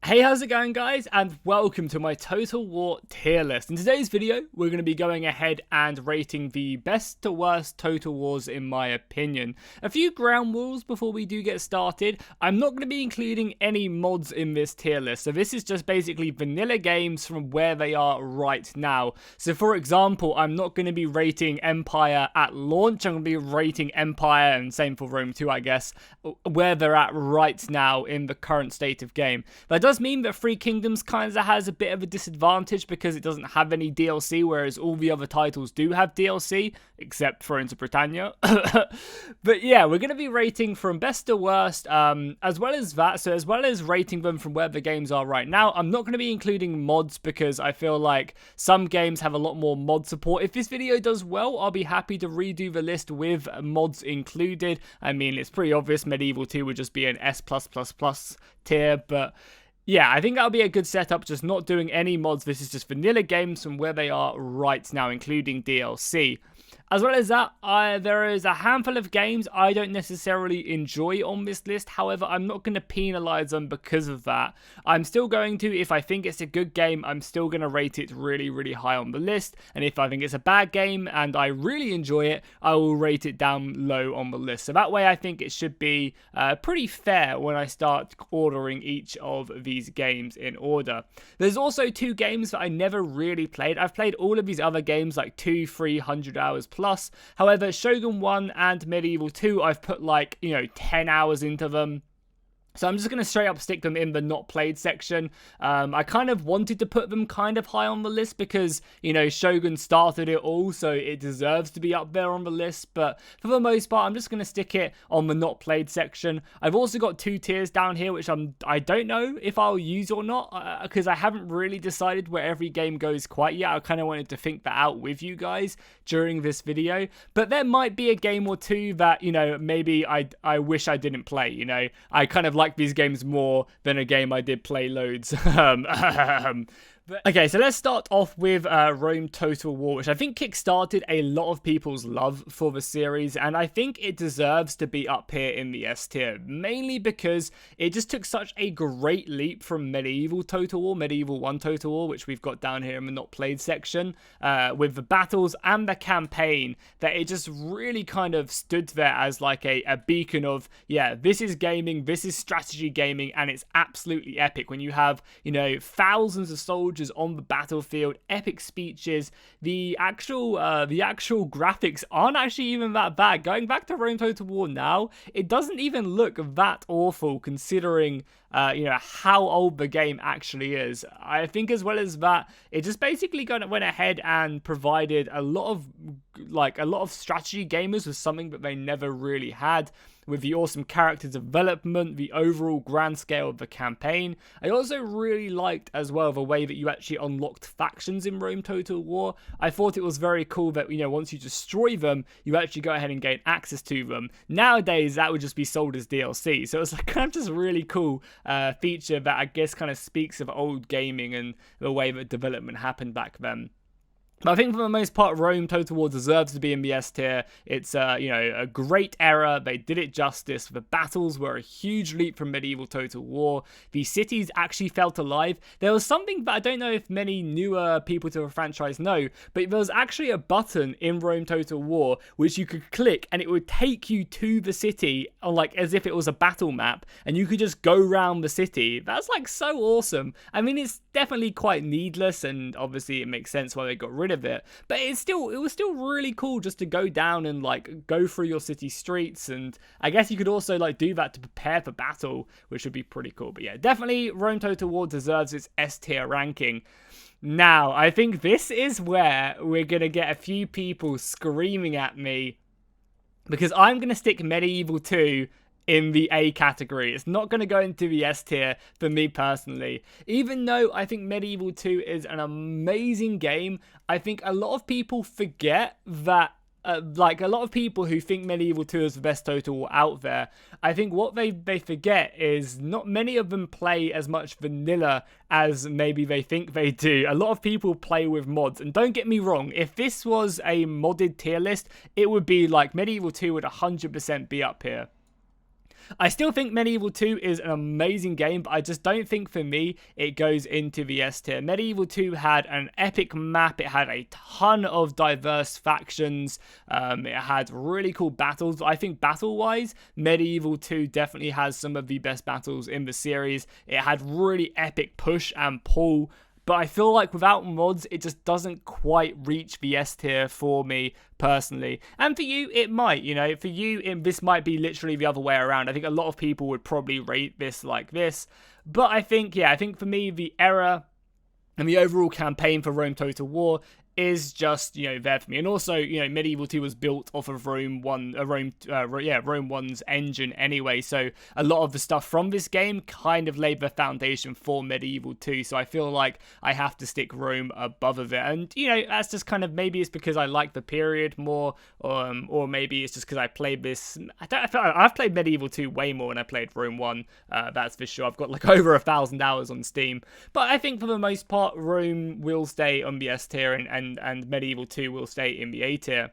Hey, how's it going, guys? And welcome to my Total War tier list. In today's video, we're going to be going ahead and rating the best to worst Total Wars in my opinion. A few ground rules before we do get started. I'm not going to be including any mods in this tier list, so this is just basically vanilla games from where they are right now. So for example, I'm not going to be rating Empire at launch. I'm going to be rating Empire, and same for Rome 2, I guess, where they're at right now in the current state of game. That does mean that Three Kingdoms kind of has a bit of a disadvantage because it doesn't have any DLC, whereas all the other titles do have DLC, except for Into Britannia. But yeah, we're going to be rating from best to worst, as well as that. So as well as rating them from where the games are right now, I'm not going to be including mods because I feel like some games have a lot more mod support. If this video does well, I'll be happy to redo the list with mods included. I mean, it's pretty obvious Medieval 2 would just be an S+++ tier, but yeah, I think that'll be a good setup, just not doing any mods. This is just vanilla games from where they are right now, including DLC. As well as that, there is a handful of games I don't necessarily enjoy on this list. However, I'm not going to penalize them because of that. I'm still going to, if I think it's a good game, I'm still going to rate it really, really high on the list. And if I think it's a bad game and I really enjoy it, I will rate it down low on the list. So that way, I think it should be pretty fair when I start ordering each of these games in order. There's also two games that I never really played. I've played all of these other games like 200-300 hours plus. However, Shogun 1 and Medieval 2, I've put 10 hours into them. So I'm just going to straight up stick them in the not played section. I kind of wanted to put them kind of high on the list because, Shogun started it all, so it deserves to be up there on the list. But for the most part, I'm just going to stick it on the not played section. I've also got two tiers down here, which I don't know if I'll use or not, because I haven't really decided where every game goes quite yet. I kind of wanted to think that out with you guys during this video. But there might be a game or two that, maybe I wish I didn't play. I kind of like these games more than a game I did play loads. Okay, so let's start off with Rome Total War, which I think kickstarted a lot of people's love for the series, and I think it deserves to be up here in the S tier, mainly because it just took such a great leap from Medieval Total War, Medieval 1 Total War, which we've got down here in the not played section, with the battles and the campaign, that it just really kind of stood there as like a beacon of, yeah, this is gaming, this is strategy gaming, and it's absolutely epic when you have, thousands of soldiers on the battlefield, epic speeches. The actual graphics aren't actually even that bad. Going back to Rome Total War now, it doesn't even look that awful considering how old the game actually is. I think as well as that, it just basically went ahead and provided a lot of strategy gamers with something that they never really had, with the awesome character development, the overall grand scale of the campaign. I also really liked as well the way that you actually unlocked factions in Rome Total War. I thought it was very cool that, once you destroy them, you actually go ahead and gain access to them. Nowadays, that would just be sold as DLC. So it's kind of just really cool feature that I guess kind of speaks of old gaming and the way that development happened back then. But I think for the most part, Rome Total War deserves to be in the S tier. It's, a great era. They did it justice. The battles were a huge leap from Medieval Total War. The cities actually felt alive. There was something that I don't know if many newer people to the franchise know, but there was actually a button in Rome Total War which you could click and it would take you to the city on as if it was a battle map, and you could just go around the city. That's so awesome. I mean, it's definitely quite needless, and obviously it makes sense why they got rid of it, but it was still really cool just to go down and go through your city streets. And I guess you could also do that to prepare for battle, which would be pretty cool. But yeah, definitely Rome Total War deserves its S tier ranking. Now, I think this is where we're gonna get a few people screaming at me, because I'm gonna stick Medieval 2 in the A category. It's not going to go into the S tier for me personally. Even though I think Medieval 2 is an amazing game, I think a lot of people forget that a lot of people who think Medieval 2 is the best Total War out there, I think what they forget is not many of them play as much vanilla as maybe they think they do. A lot of people play with mods, and don't get me wrong, if this was a modded tier list, it would be Medieval 2 would 100% be up here. I still think Medieval 2 is an amazing game, but I just don't think for me it goes into the S tier. Medieval 2 had an epic map, it had a ton of diverse factions, it had really cool battles. I think battle-wise, Medieval 2 definitely has some of the best battles in the series. It had really epic push and pull, but I feel like without mods, it just doesn't quite reach the S tier for me personally. And for you, it might, you know, for you, this might be literally the other way around. I think a lot of people would probably rate this like this. But I think, yeah, I think for me, the era and the overall campaign for Rome Total War is just, you know, there for me. And also, you know, Medieval 2 was built off of Rome 1's engine anyway, so a lot of the stuff from this game kind of laid the foundation for Medieval 2, so I feel like I have to stick Rome above of it. And, you know, that's just kind of, maybe it's because I like the period more, or maybe it's just because I played this, I've played Medieval 2 way more than I played Rome 1, that's for sure. I've got like over 1,000 hours on Steam, but I think for the most part, Rome will stay on the S tier, and Medieval 2 will stay in the A tier.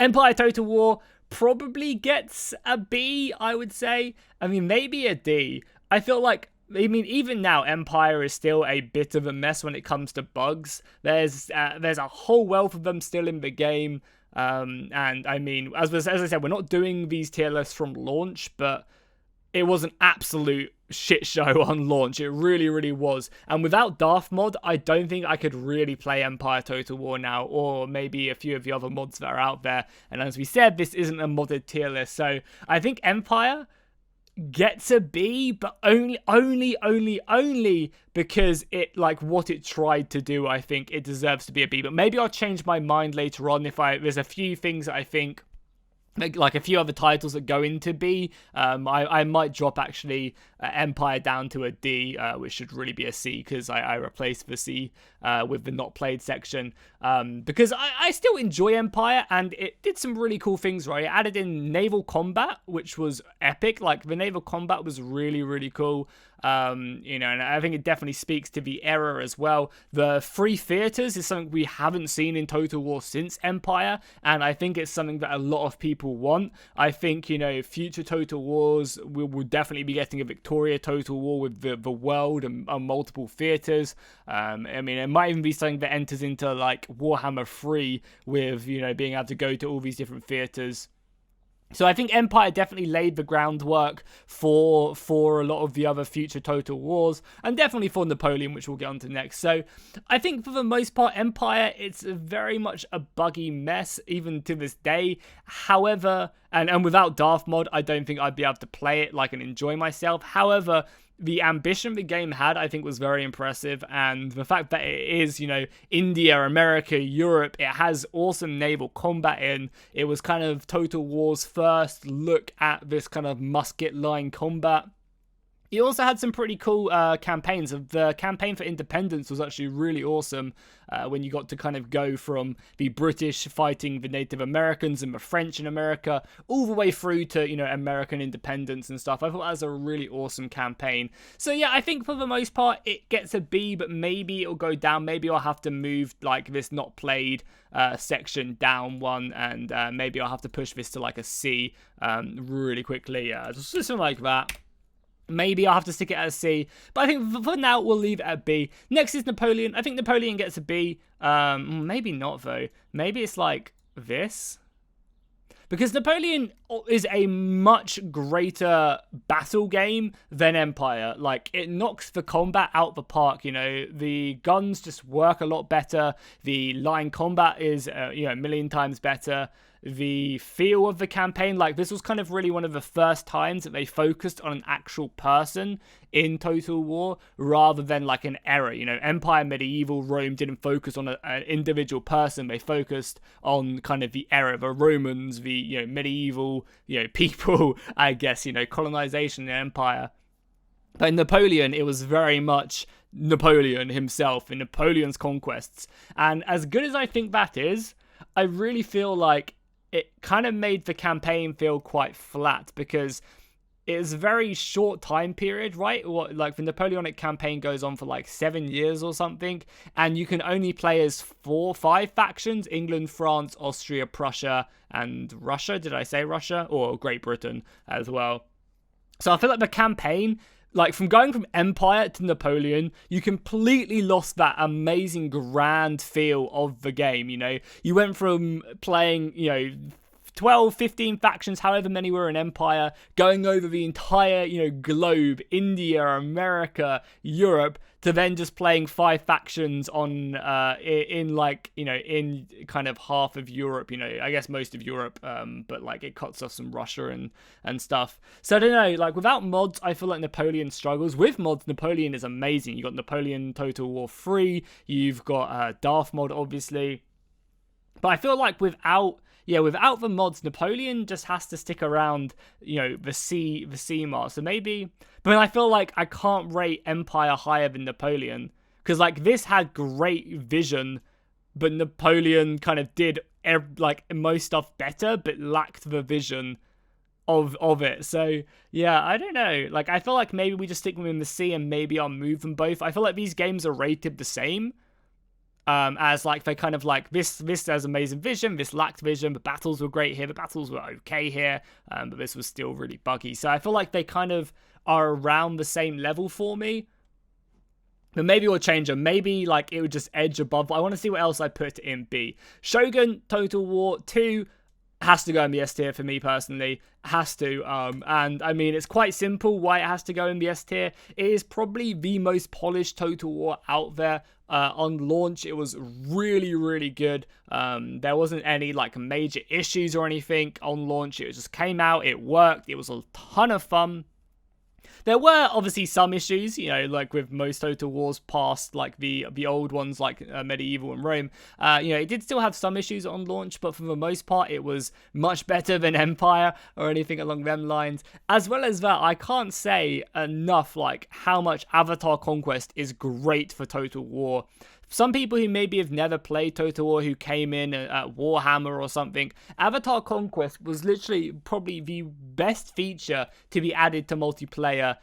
Empire Total War probably gets a B, I would say. I mean, maybe a D. I feel like, I mean, even now, Empire is still a bit of a mess when it comes to bugs. There's a whole wealth of them still in the game. And I mean, as I said, we're not doing these tier lists from launch, but it was an absolute shit show on launch. It really, really was. And without Daft Mod, I don't think I could really play Empire Total War now, or maybe a few of the other mods that are out there. And as we said, this isn't a modded tier list. So I think Empire gets a B, but only because it, like, what it tried to do. I think it deserves to be a B, but maybe I'll change my mind later on if there's a few things that I think, like a few other titles that go into B. I might drop actually Empire down to a D, which should really be a C, because I replaced the C with the not played section, because I still enjoy Empire, and it did some really cool things, right? It added in naval combat, which was epic. Like, the naval combat was really, really cool. You know, and I think it definitely speaks to the era as well. The free theaters is something we haven't seen in Total War since Empire, and I think it's something that a lot of people want. I think, you know, future Total Wars will definitely be getting a Victoria Total War with the world and multiple theaters. I mean, it might even be something that enters into like Warhammer 3 with, you know, being able to go to all these different theaters. So I think Empire definitely laid the groundwork for a lot of the other future Total Wars, and definitely for Napoleon, which we'll get onto next. So I think for the most part, Empire, it's very much a buggy mess, even to this day. However, and without Daft Mod, I don't think I'd be able to play it like and enjoy myself. However, the ambition the game had, I think, was very impressive, and the fact that it is, you know, India, America, Europe, it has awesome naval combat in. It was kind of Total War's first look at this kind of musket line combat. He also had some pretty cool campaigns. The campaign for independence was actually really awesome, when you got to kind of go from the British fighting the Native Americans and the French in America, all the way through to, you know, American independence and stuff. I thought that was a really awesome campaign. So yeah, I think for the most part, it gets a B, but maybe it'll go down. Maybe I'll have to move like this not played section down one, and maybe I'll have to push this to like a C really quickly. Yeah, just something like that. Maybe I'll have to stick it at a C, but I think for now we'll leave it at B. Next is Napoleon. I think Napoleon gets a B. Maybe not though. Maybe it's like this. Because Napoleon is a much greater battle game than Empire. Like, it knocks the combat out the park, you know. The guns just work a lot better. The line combat is, you know, a million times better. The feel of the campaign, like, this was kind of really one of the first times that they focused on an actual person in Total War rather than like an era. You know, Empire, Medieval, Rome didn't focus on an individual person. They focused on kind of the era, the Romans, the, you know, medieval, you know, people, I guess, you know, colonization and Empire. But in Napoleon, it was very much Napoleon himself and Napoleon's conquests. And as good as I think that is, I really feel like it kind of made the campaign feel quite flat, because it's a very short time period, right? Like, the Napoleonic campaign goes on for like 7 years or something, and you can only play as 5 factions: England, France, Austria, Prussia, and Russia. Did I say Russia? Or Great Britain as well. So I feel like the campaign, like from going from Empire to Napoleon, you completely lost that amazing grand feel of the game. You know, you went from playing, 12, 15 factions, however many were in Empire, going over the entire, globe, India, America, Europe, to then just playing 5 factions on, in kind of half of Europe, I guess most of Europe, but like it cuts off some Russia and stuff. So I don't know, like without mods, I feel like Napoleon struggles. With mods, Napoleon is amazing. You got Napoleon Total War 3, you've got Darth mod, obviously. But I feel like without the mods, Napoleon just has to stick around, the C mark. So maybe, but I feel like I can't rate Empire higher than Napoleon, because like this had great vision, but Napoleon kind of did most stuff better, but lacked the vision of it. So yeah, I don't know. Like I feel like maybe we just stick them in the C and maybe I'll move them both. I feel like these games are rated the same. As like they kind of like this has amazing vision, this lacked vision. The battles were great here, the battles were okay here, but this was still really buggy. So I feel like they kind of are around the same level for me. But maybe we'll change them. Maybe like it would just edge above. I want to see what else I put in B. Shogun Total War 2 has to go in the S tier for me personally. Has to. And I mean, it's quite simple why it has to go in the S tier. It is probably the most polished Total War out there. On launch, it was really, really good. There wasn't any like major issues or anything on launch. It just came out, it worked, it was a ton of fun. There were obviously some issues, like with most Total Wars past, like the old ones, like Medieval and Rome. It did still have some issues on launch, but for the most part, it was much better than Empire or anything along them lines. As well as that, I can't say enough, like, how much Avatar Conquest is great for Total War. Some people who maybe have never played Total War, who came in at Warhammer or something, Avatar Conquest was literally probably the best feature to be added to multiplayer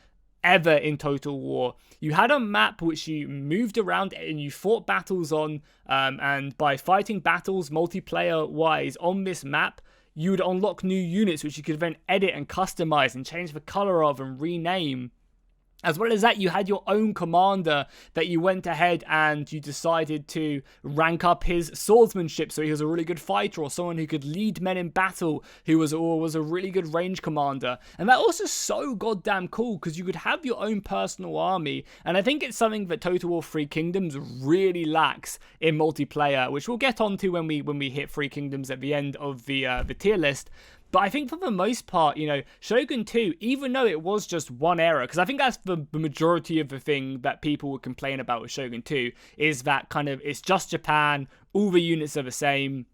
ever in Total War. You had a map which you moved around and you fought battles on, and by fighting battles multiplayer-wise on this map, you would unlock new units which you could then edit and customize and change the color of and rename. As well as that, you had your own commander that you went ahead and you decided to rank up his swordsmanship, so he was a really good fighter or someone who could lead men in battle, who was a really good range commander. And that also so goddamn cool, because you could have your own personal army, and I think it's something that Total War 3 Kingdoms really lacks in multiplayer, which we'll get onto when we hit 3 Kingdoms at the end of the tier list. But I think for the most part, Shogun 2, even though it was just one era, because I think that's the majority of the thing that people would complain about with Shogun 2, is that kind of, it's just Japan, all the units are the same,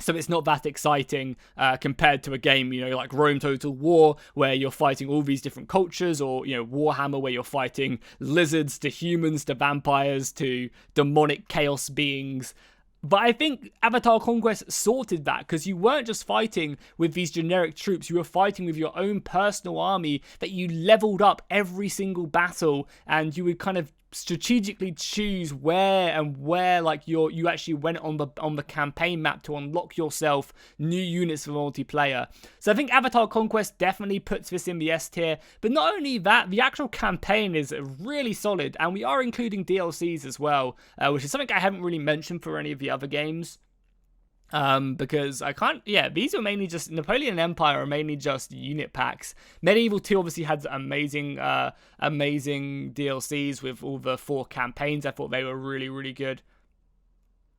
so it's not that exciting compared to a game, like Rome Total War, where you're fighting all these different cultures, or, Warhammer, where you're fighting lizards to humans to vampires to demonic chaos beings. But I think Avatar Conquest sorted that, because you weren't just fighting with these generic troops, you were fighting with your own personal army that you leveled up every single battle, and you would kind of strategically choose where like you actually went on the campaign map to unlock yourself new units for multiplayer. So I think Avatar Conquest definitely puts this in the S tier. But not only that, the actual campaign is really solid, and we are including DLCs as well, which is something I haven't really mentioned for any of the other games. Because I can't, these are mainly just, Napoleon and Empire are mainly just unit packs. Medieval 2 obviously had amazing DLCs with all the 4 campaigns. I thought they were really, really good.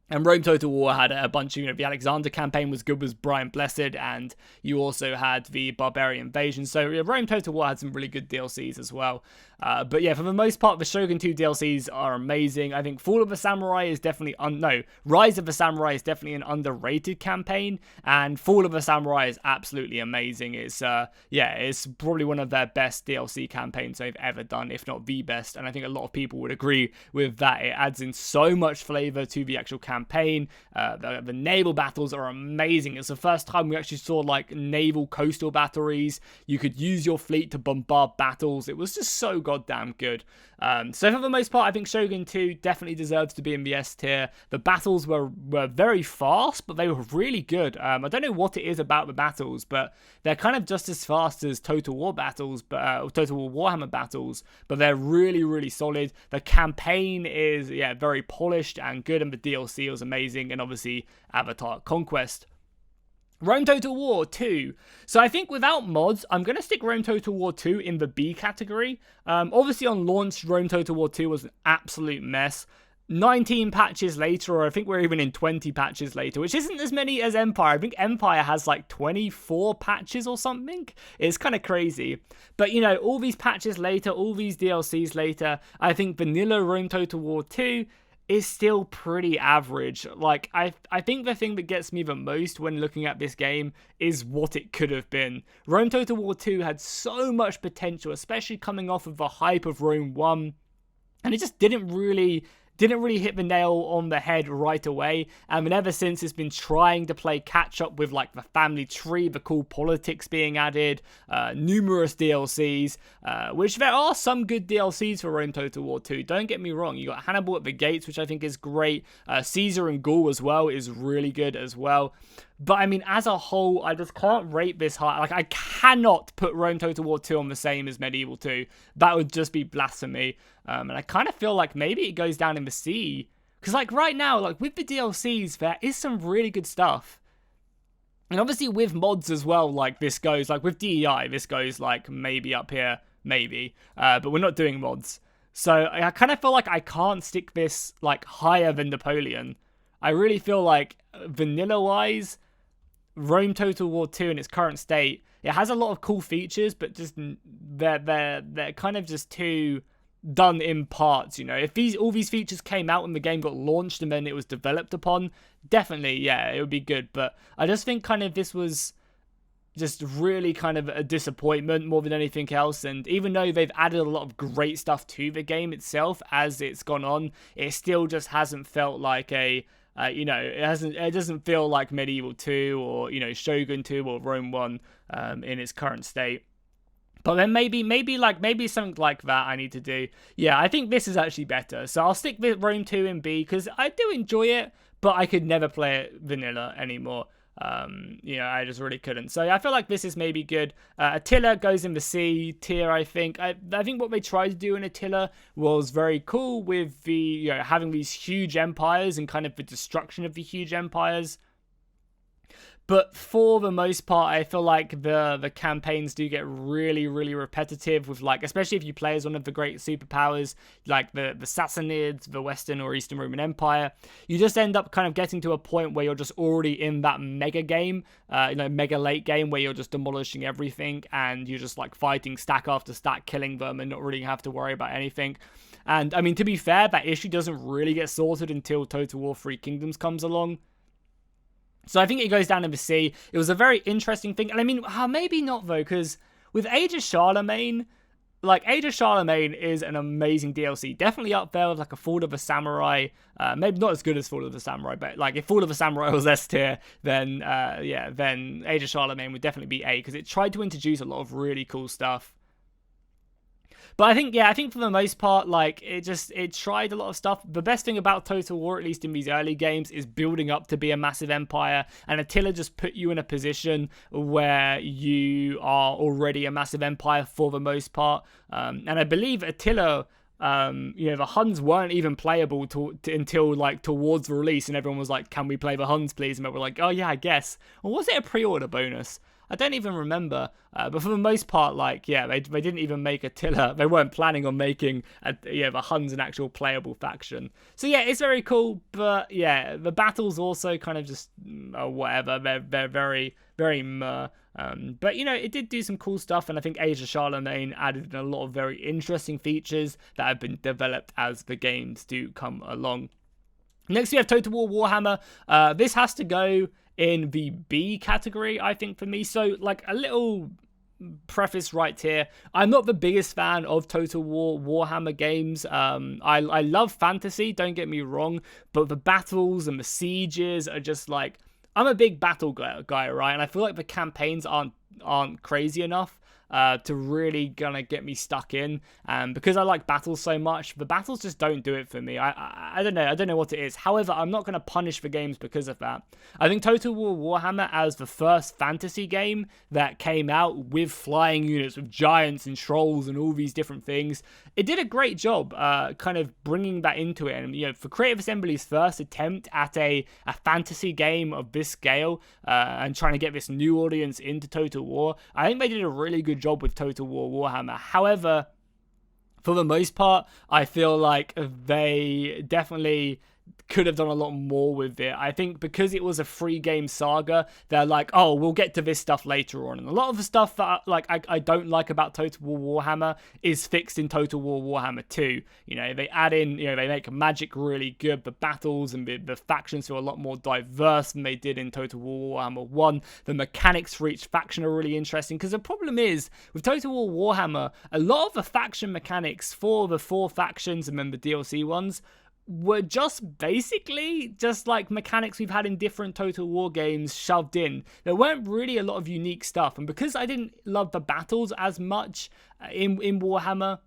And Rome Total War had a bunch of, the Alexander campaign was good, was Brian Blessed, and you also had the Barbarian Invasion. So Rome Total War had some really good DLCs as well. But yeah, for the most part, the Shogun 2 DLCs are amazing. I think Fall of the Samurai is definitely, Rise of the Samurai is definitely an underrated campaign, and Fall of the Samurai is absolutely amazing. It's, it's probably one of their best DLC campaigns they've ever done, if not the best, and I think a lot of people would agree with that. It adds in so much flavor to the actual campaign campaign. The naval battles are amazing. It's the first time we actually saw like naval coastal batteries. You could use your fleet to bombard battles. It was just so goddamn good. So for the most part, I think Shogun 2 definitely deserves to be in the S tier. The battles were very fast, but they were really good. I don't know what it is about the battles, but they're kind of just as fast as Total War battles, but Total War Warhammer battles, but they're really, really solid. The campaign is, very polished and good, and the DLC was amazing, and obviously Avatar Conquest. Rome Total War 2. So I think without mods, I'm going to stick Rome Total War 2 in the B category. Obviously on launch, Rome Total War 2 was an absolute mess. 19 patches later, or I think we're even in 20 patches later, which isn't as many as Empire. I think Empire has like 24 patches or something. It's kind of crazy. But, you know, all these patches later, all these DLCs later, I think vanilla Rome Total War 2 is still pretty average. Like, I think the thing that gets me the most when looking at this game is what it could have been. Rome Total War 2 had so much potential, especially coming off of the hype of Rome 1, and it just didn't really hit the nail on the head right away. And ever since, it's been trying to play catch up with like the family tree, the cool politics being added, numerous DLCs, which there are some good DLCs for Rome Total War 2. Don't get me wrong. You got Hannibal at the Gates, which I think is great. Caesar and Gaul as well is really good as well. But I mean, as a whole, I just can't rate this high. Like, I cannot put Rome Total War 2 on the same as Medieval 2. That would just be blasphemy. And I kind of feel like maybe it goes down in the C. Because, like, right now, like, with the DLCs, there is some really good stuff. And obviously with mods as well, like, this goes, like, with DEI, this goes, like, maybe up here, maybe. But we're not doing mods. So I kind of feel like I can't stick this, like, higher than Napoleon. I really feel like, vanilla-wise, Rome Total War 2 in its current state, it has a lot of cool features, but just they're kind of just too done in parts, you know. If all these features came out when the game got launched and then it was developed upon, definitely, yeah, it would be good. But I just think kind of this was just really kind of a disappointment more than anything else. And even though they've added a lot of great stuff to the game itself as it's gone on, it still just hasn't felt like a it doesn't feel like Medieval 2 or, you know, Shogun 2 or Rome 1 in its current state. But then maybe something like that I need to do. Yeah, I think this is actually better. So I'll stick with Rome 2 in B because I do enjoy it, but I could never play it vanilla anymore. I just really couldn't. So I feel like this is maybe good. Attila goes in the C tier, I think. I think what they tried to do in Attila was very cool with the, you know, having these huge empires and kind of the destruction of the huge empires. But for the most part, I feel like the campaigns do get really, really repetitive with, like, especially if you play as one of the great superpowers, like the Sassanids, the Western or Eastern Roman Empire. You just end up kind of getting to a point where you're just already in that mega game, mega late game where you're just demolishing everything and you're just like fighting stack after stack, killing them and not really have to worry about anything. And I mean, to be fair, that issue doesn't really get sorted until Total War 3 Kingdoms comes along. So I think it goes down in the C. It was a very interesting thing. And I mean, maybe not though, because with Age of Charlemagne, like, Age of Charlemagne is an amazing DLC. Definitely up there with like a Fall of a Samurai. Maybe not as good as Fall of the Samurai, but like if Fall of a Samurai was S tier, then Age of Charlemagne would definitely be A, because it tried to introduce a lot of really cool stuff. But I think for the most part, like, it tried a lot of stuff. The best thing about Total War, at least in these early games, is building up to be a massive empire. And Attila just put you in a position where you are already a massive empire for the most part. And I believe Attila, the Huns weren't even playable until like towards release, and everyone was like, "Can we play the Huns, please?" And they were like, "Oh yeah, I guess." Or was it a pre-order bonus? I don't even remember, but for the most part, like, yeah, they didn't even make Attila. They weren't planning on making the Huns an actual playable faction. So yeah, it's very cool, but yeah, the battles also kind of just whatever. They're very, very meh. But you know, it did do some cool stuff, and I think Age of Charlemagne added a lot of very interesting features that have been developed as the games do come along. Next, we have Total War Warhammer. This has to go in the B category, I think, for me. So, like, a little preface right here, I'm not the biggest fan of Total War Warhammer games. I love fantasy, don't get me wrong, but the battles and the sieges are just like, I'm a big battle guy, right? And I feel like the campaigns aren't crazy enough to really gonna get me stuck in. Because I like battles so much, the battles just don't do it for me. I don't know what it is. However, I'm not gonna punish the games because of that. I think Total War Warhammer, as the first fantasy game that came out with flying units, with giants and trolls and all these different things, it did a great job kind of bringing that into it. And, you know, for Creative Assembly's first attempt at a fantasy game of this scale, and trying to get this new audience into Total War, I think they did a really good job with Total War Warhammer. However, for the most part, I feel like they definitely could have done a lot more with it. I think because it was a free game saga, they're like, oh, we'll get to this stuff later on. And a lot of the stuff that I don't like about Total War Warhammer is fixed in Total War Warhammer 2. You know, they add in, you know, they make magic really good. The battles and the factions feel a lot more diverse than they did in Total War Warhammer 1. The mechanics for each faction are really interesting, because the problem is, with Total War Warhammer, a lot of the faction mechanics for the 4 factions and then the DLC ones were just basically just like mechanics we've had in different Total War games shoved in. There weren't really a lot of unique stuff, and because I didn't love the battles as much in Warhammer,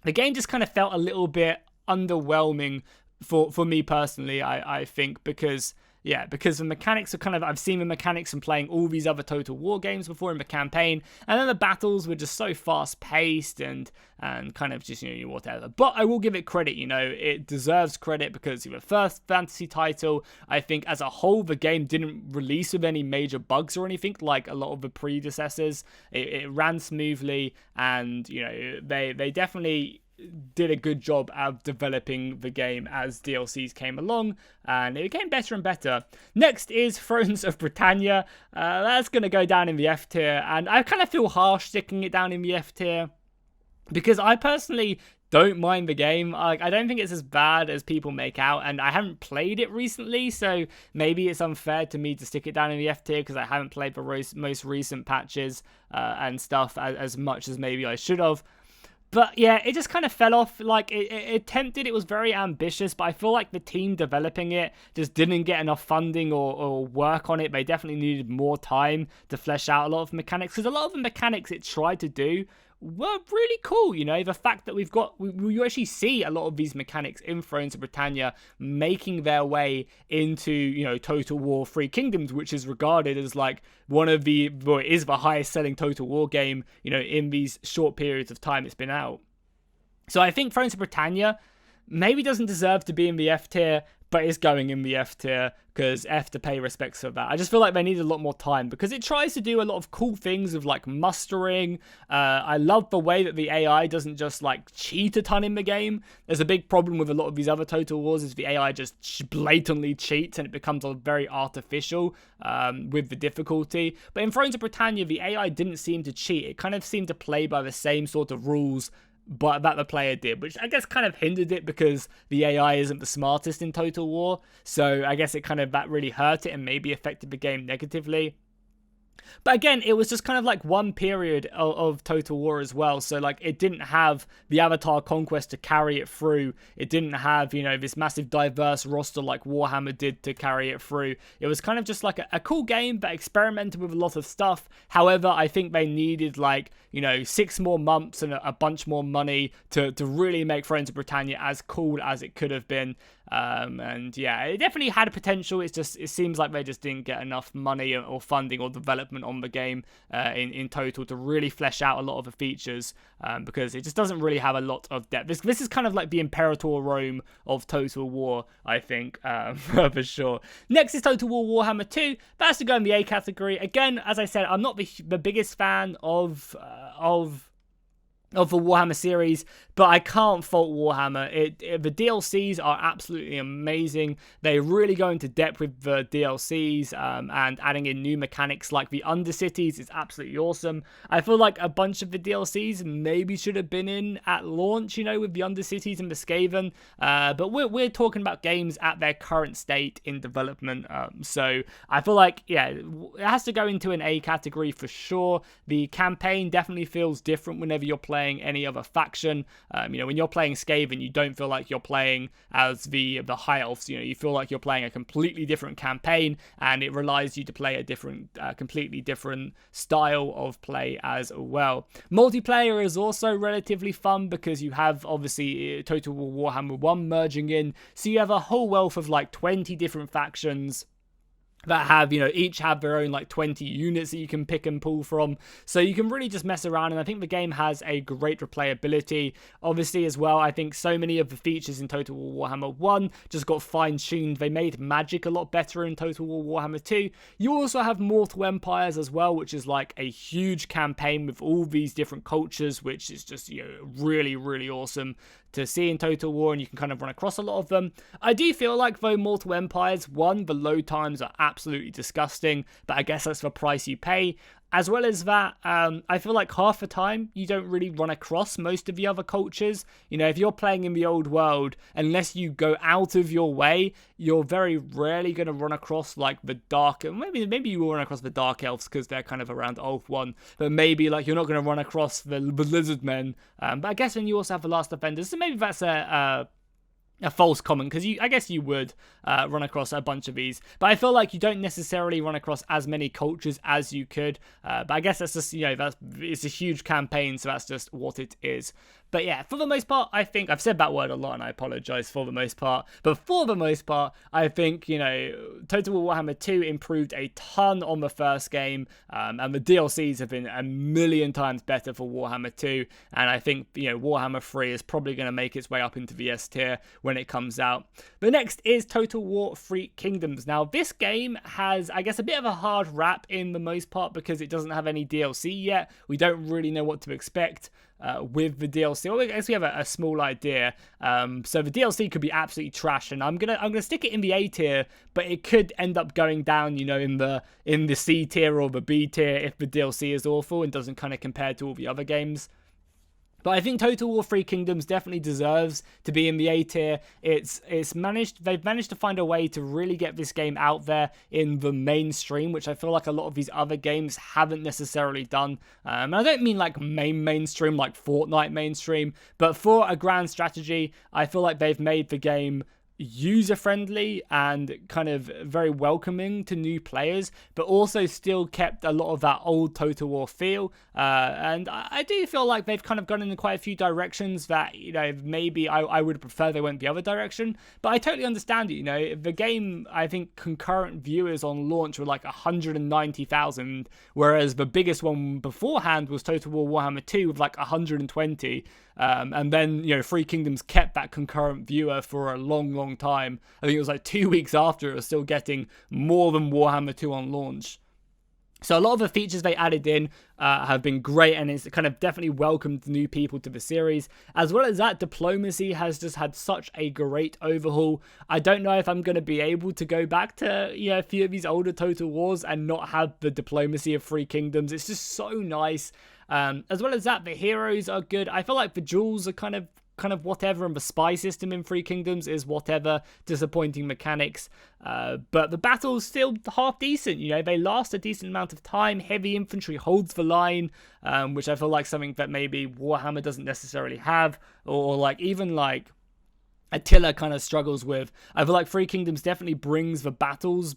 the game just kind of felt a little bit underwhelming for me personally, I think, because the mechanics are kind of, I've seen the mechanics from playing all these other Total War games before in the campaign, and then the battles were just so fast-paced and kind of just, you know, whatever. But I will give it credit, you know, it deserves credit, because the first fantasy title, I think as a whole, the game didn't release with any major bugs or anything like a lot of the predecessors. It ran smoothly, and, you know, they definitely did a good job of developing the game as DLCs came along, and it became better and better. Next is Thrones of Britannia. That's going to go down in the F tier, and I kind of feel harsh sticking it down in the F tier, because I personally don't mind the game. I don't think it's as bad as people make out, and I haven't played it recently, so maybe it's unfair to me to stick it down in the F tier because I haven't played the most recent patches and stuff as much as maybe I should have. But yeah, it just kind of fell off. Like, it attempted, it was very ambitious, but I feel like the team developing it just didn't get enough funding or work on it. They definitely needed more time to flesh out a lot of mechanics, because a lot of the mechanics it tried to do were really cool. You know, the fact that we actually see a lot of these mechanics in Thrones of Britannia making their way into, you know, Total War 3 Kingdoms, which is regarded as like it is the highest selling Total War game, you know, in these short periods of time it's been out. So I think Thrones of Britannia maybe doesn't deserve to be in the F tier, but it's going in the F tier because F to pay respects for that. I just feel like they need a lot more time, because it tries to do a lot of cool things of like mustering. I love the way that the AI doesn't just like cheat a ton in the game. There's a big problem with a lot of these other Total Wars is the AI just blatantly cheats and it becomes very artificial with the difficulty. But in Thrones of Britannia, the AI didn't seem to cheat. It kind of seemed to play by the same sort of rules but that the player did, which I guess kind of hindered it because the AI isn't the smartest in Total War. So I guess that really hurt it and maybe affected the game negatively. But again, it was just kind of like one period of Total War as well. So like it didn't have the Avatar Conquest to carry it through. It didn't have, you know, this massive diverse roster like Warhammer did to carry it through. It was kind of just like a cool game that experimented with a lot of stuff. However, I think they needed like, you know, 6 more months and a bunch more money to really make Thrones of Britannia as cool as it could have been. And yeah, it definitely had a potential. It seems like they just didn't get enough money or funding or development on the game in total to really flesh out a lot of the features, because it just doesn't really have a lot of depth. This is kind of like the Imperator Rome of Total War, I think, for sure. Next is Total War Warhammer 2. That's to go in the A category. Again, as I said, I'm not the biggest fan of of the Warhammer series, but I can't fault Warhammer. The DLCs are absolutely amazing. They really go into depth with the DLCs, and adding in new mechanics like the Undercities is absolutely awesome. I feel like a bunch of the DLCs maybe should have been in at launch, with the Undercities and the Skaven, but we're talking about games at their current state in development, so I feel like, yeah, it has to go into an A category for sure. The campaign definitely feels different whenever you're playing any other faction. When you're playing Skaven, you don't feel like you're playing as the High Elves. You feel like you're playing a completely different campaign, and it relies you to play a different, completely different style of play as well. Multiplayer is also relatively fun because you have obviously Total War Warhammer 1 merging in, so you have a whole wealth of like 20 different factions that have, each have their own like 20 units that you can pick and pull from. So you can really just mess around, and I think the game has a great replayability. Obviously as well, I think so many of the features in Total War Warhammer 1 just got fine-tuned. They made magic a lot better in Total War Warhammer 2. You also have Mortal Empires as well, which is like a huge campaign with all these different cultures, which is just, really, really awesome to see in Total War, and you can kind of run across a lot of them. I do feel like, though, Mortal Empires 1, the load times are absolutely disgusting, but I guess that's the price you pay. As well as that, I feel like half the time you don't really run across most of the other cultures. If you're playing in the old world, unless you go out of your way, you're very rarely going to run across like the dark. Maybe you will run across the dark elves because they're kind of around Ulth 1, but maybe like you're not going to run across the lizard men. But I guess then you also have the last defenders, so maybe that's a false comment, because I guess you would run across a bunch of these, but I feel like you don't necessarily run across as many cultures as you could, but I guess that's just, it's a huge campaign, so that's just what it is. But yeah, for the most part, I think, I've said that word a lot and I apologize for the most part, but for the most part, I think, Total War Warhammer 2 improved a ton on the first game, and the DLCs have been a million times better for Warhammer 2, and I think, Warhammer 3 is probably going to make its way up into the S tier when it comes out. The next is Total War 3 Kingdoms. Now, this game has, I guess, a bit of a hard rap in the most part because it doesn't have any DLC yet. We don't really know what to expect with the DLC. Well, I guess we have a small idea. So the DLC could be absolutely trash, and I'm gonna stick it in the A tier, but it could end up going down, in the C tier or the B tier if the DLC is awful and doesn't kind of compare to all the other games. But I think Total War 3 Kingdoms definitely deserves to be in the A tier. They've managed to find a way to really get this game out there in the mainstream, which I feel like a lot of these other games haven't necessarily done. And I don't mean like mainstream, like Fortnite mainstream, but for a grand strategy, I feel like they've made the game user-friendly and kind of very welcoming to new players, but also still kept a lot of that old Total War feel, and I do feel like they've kind of gone in quite a few directions that, maybe I would prefer they went the other direction, but I totally understand it. The game, I think concurrent viewers on launch were like 190,000, whereas the biggest one beforehand was Total War Warhammer 2 with like 120, and then, Free Kingdoms kept that concurrent viewer for a long time. I think it was like 2 weeks after it was still getting more than Warhammer 2 on launch. So a lot of the features they added in have been great, and it's kind of definitely welcomed new people to the series. As well as that, diplomacy has just had such a great overhaul. I don't know if I'm going to be able to go back to a few of these older Total Wars and not have the diplomacy of Free Kingdoms. It's just so nice. As well as that, the heroes are good. I feel like the duels are kind of whatever, and the spy system in Free Kingdoms is whatever, disappointing mechanics, but the battle's still half decent. They last a decent amount of time. Heavy infantry holds the line, which I feel like something that maybe Warhammer doesn't necessarily have, or like even like Attila kind of struggles with. I feel like Free Kingdoms definitely brings the battles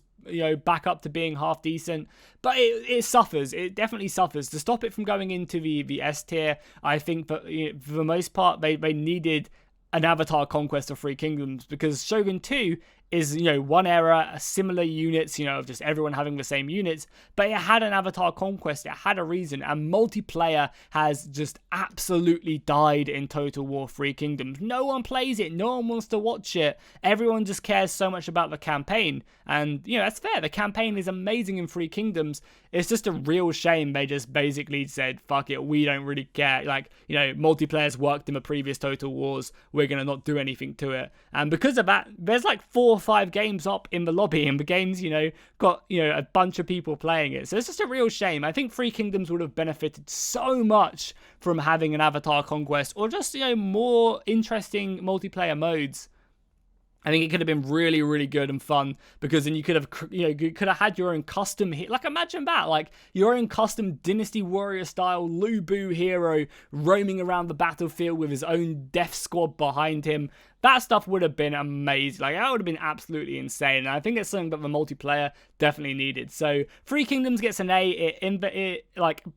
back up to being half decent, but it suffers. It definitely suffers. To stop it from going into the S tier, I think that for the most part they needed an Avatar Conquest of Free Kingdoms, because Shogun 2 is, one era, similar units, of just everyone having the same units, but it had an avatar conquest, it had a reason, and multiplayer has just absolutely died in Total War 3 Kingdoms. No one plays it, no one wants to watch it, everyone just cares so much about the campaign, and, that's fair, the campaign is amazing in 3 Kingdoms. It's just a real shame they just basically said, fuck it, we don't really care, like, multiplayer's worked in the previous Total Wars, we're gonna not do anything to it, and because of that, there's like 4 or 5 games up in the lobby, and the game's, got, a bunch of people playing it, so it's just a real shame. I think 3 Kingdoms would have benefited so much from having an avatar conquest, or just, more interesting multiplayer modes. I think it could have been really, really good and fun, because then you could have, you could have had your own custom, like imagine that, like your own custom Dynasty Warrior style Lubu hero roaming around the battlefield with his own death squad behind him. That stuff would have been amazing. Like, that would have been absolutely insane. And I think it's something that the multiplayer definitely needed. So, 3 Kingdoms gets an A. It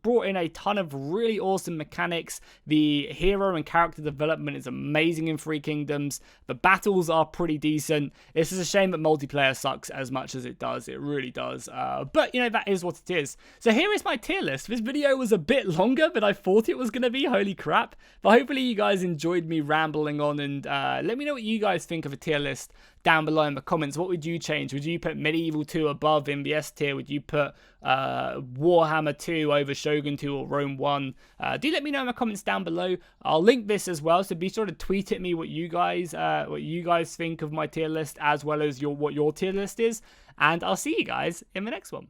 brought in a ton of really awesome mechanics. The hero and character development is amazing in 3 Kingdoms. The battles are pretty decent. It's just a shame that multiplayer sucks as much as it does. It really does. But, that is what it is. So, here is my tier list. This video was a bit longer than I thought it was going to be. Holy crap. But hopefully you guys enjoyed me rambling on, and let me know what you guys think of a tier list down below in the comments. What would you change? Would you put Medieval 2 above in the S tier? Would you put Warhammer 2 over Shogun 2 or Rome 1? Do let me know in the comments down below. I'll link this as well, so be sure to tweet at me what you guys think of my tier list, as well as what your tier list is. And I'll see you guys in the next one.